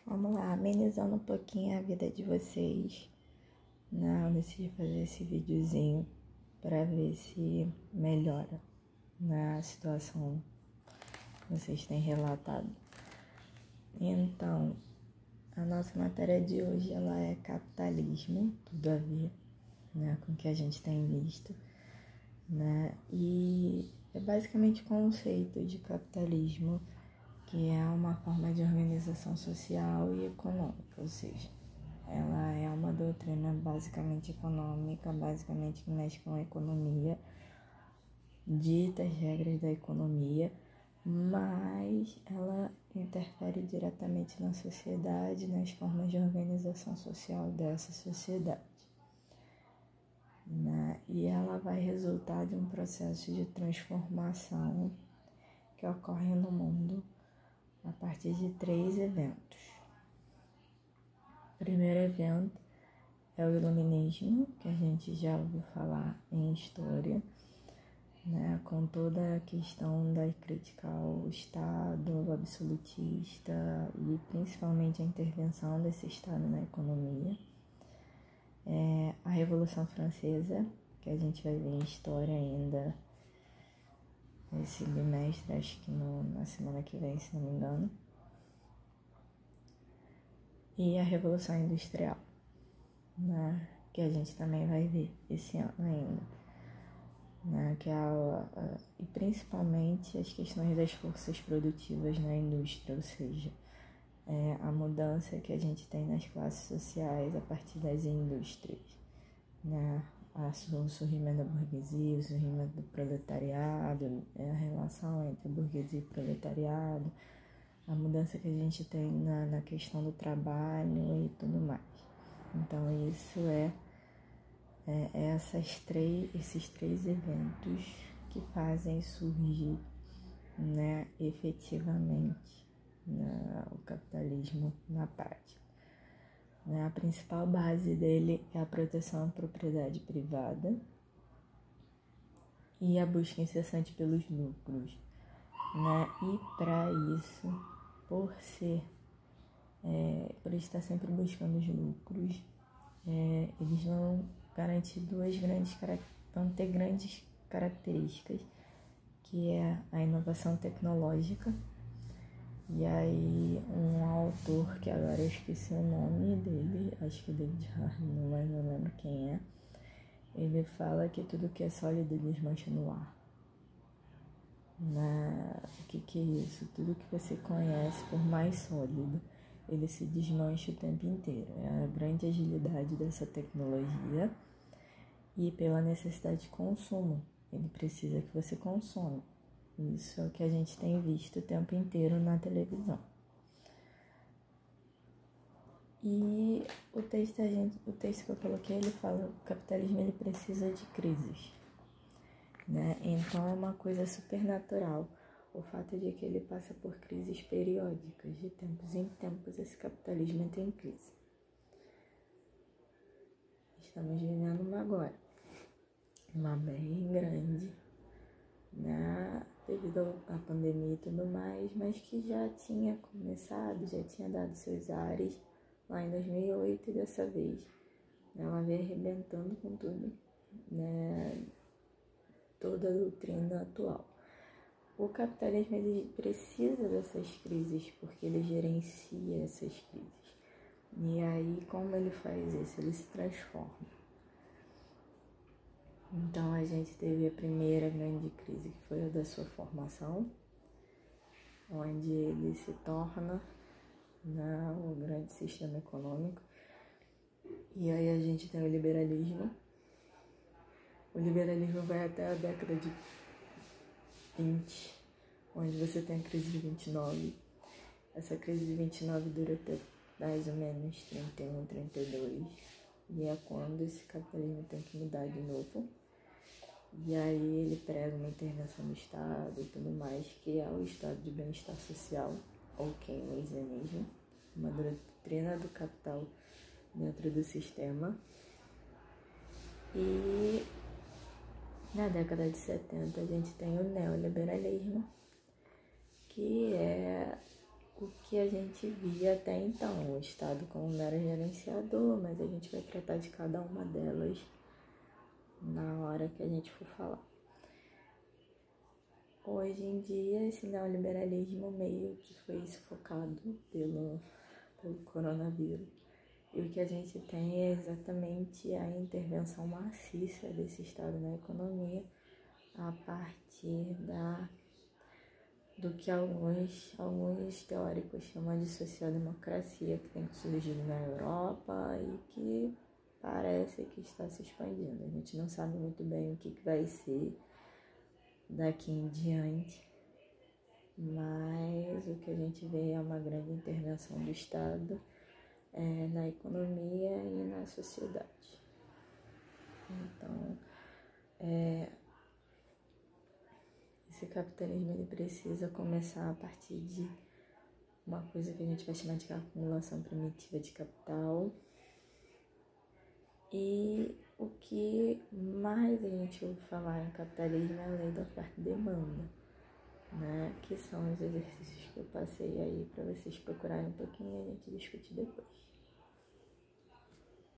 Vamos lá, amenizando um pouquinho a vida de vocês. Eu decidi fazer esse videozinho para ver se melhora a situação que vocês têm relatado. Então, a nossa matéria de hoje ela é capitalismo, tudo a ver com o que a gente tem visto, E é basicamente o conceito de capitalismo, que é uma forma de organização social e econômica, ou seja, ela é uma doutrina basicamente econômica, basicamente que mexe com a economia, dita as regras da economia, mas ela interfere diretamente na sociedade, nas formas de organização social dessa sociedade. E ela vai resultar de um processo de transformação que ocorre no mundo a partir de 3 eventos. O primeiro evento é o iluminismo, que a gente já ouviu falar em história, com toda a questão da crítica ao Estado absolutista e principalmente a intervenção desse Estado na economia. A Revolução Francesa, que a gente vai ver em história ainda esse bimestre, acho que na semana que vem, se não me engano. E a Revolução Industrial, que a gente também vai ver esse ano ainda. Que e principalmente as questões das forças produtivas na indústria, ou seja, a mudança que a gente tem nas classes sociais a partir das indústrias, o surgimento da burguesia, o surgimento do proletariado, a relação entre burguesia e proletariado, a mudança que a gente tem na questão do trabalho e tudo mais. Então isso esses três eventos que fazem surgir efetivamente o capitalismo na prática. A principal base dele é a proteção à propriedade privada e a busca incessante pelos lucros. E para isso, por estar sempre buscando os lucros, eles vão garantir vão ter grandes características, que é a inovação tecnológica. E aí um autor, que agora eu esqueci o nome dele, acho que é David Harvey, mas não lembro quem é, ele fala que tudo que é sólido desmancha no ar. O que é isso? Tudo que você conhece, por mais sólido, ele se desmancha o tempo inteiro. É a grande agilidade dessa tecnologia e pela necessidade de consumo. Ele precisa que você consuma. Isso é o que a gente tem visto o tempo inteiro na televisão. E o texto que eu coloquei, ele fala que o capitalismo ele precisa de crises. Então é uma coisa super natural o fato de que ele passa por crises periódicas, de tempos em tempos esse capitalismo entra em crise. Estamos vivendo uma agora, uma bem grande, devido à pandemia e tudo mais, mas que já tinha começado, já tinha dado seus ares lá em 2008 e dessa vez ela veio arrebentando com tudo, toda a doutrina atual. O capitalismo ele precisa dessas crises porque ele gerencia essas crises. E aí, como ele faz isso? Ele se transforma. Então, a gente teve a primeira grande crise, que foi a da sua formação, onde ele se torna um grande sistema econômico. E aí a gente tem o liberalismo. O liberalismo vai até a década de 20, onde você tem a crise de 29. Essa crise de 29 dura até mais ou menos 31, 32. E é quando esse capitalismo tem que mudar de novo. E aí ele prega uma intervenção do Estado e tudo mais, que é o estado de bem-estar social, ou keynesianismo, uma doutrina do capital dentro do sistema. E na década de 70 a gente tem o neoliberalismo, que é o que a gente via até então, o Estado como mero gerenciador, mas a gente vai tratar de cada uma delas na hora que a gente for falar. Hoje em dia, esse neoliberalismo meio que foi sufocado pelo coronavírus. E o que a gente tem é exatamente a intervenção maciça desse Estado na economia a partir do que alguns teóricos chamam de social-democracia, que tem surgido na Europa e que parece que está se expandindo. A gente não sabe muito bem o que vai ser daqui em diante, mas o que a gente vê é uma grande intervenção do Estado na economia e na sociedade. Então, esse capitalismo ele precisa começar a partir de uma coisa que a gente vai chamar de acumulação primitiva de capital. E o que mais a gente ouve falar em capitalismo é a lei da oferta e demanda, né? Que são os exercícios que eu passei aí para vocês procurarem um pouquinho e a gente discutir depois.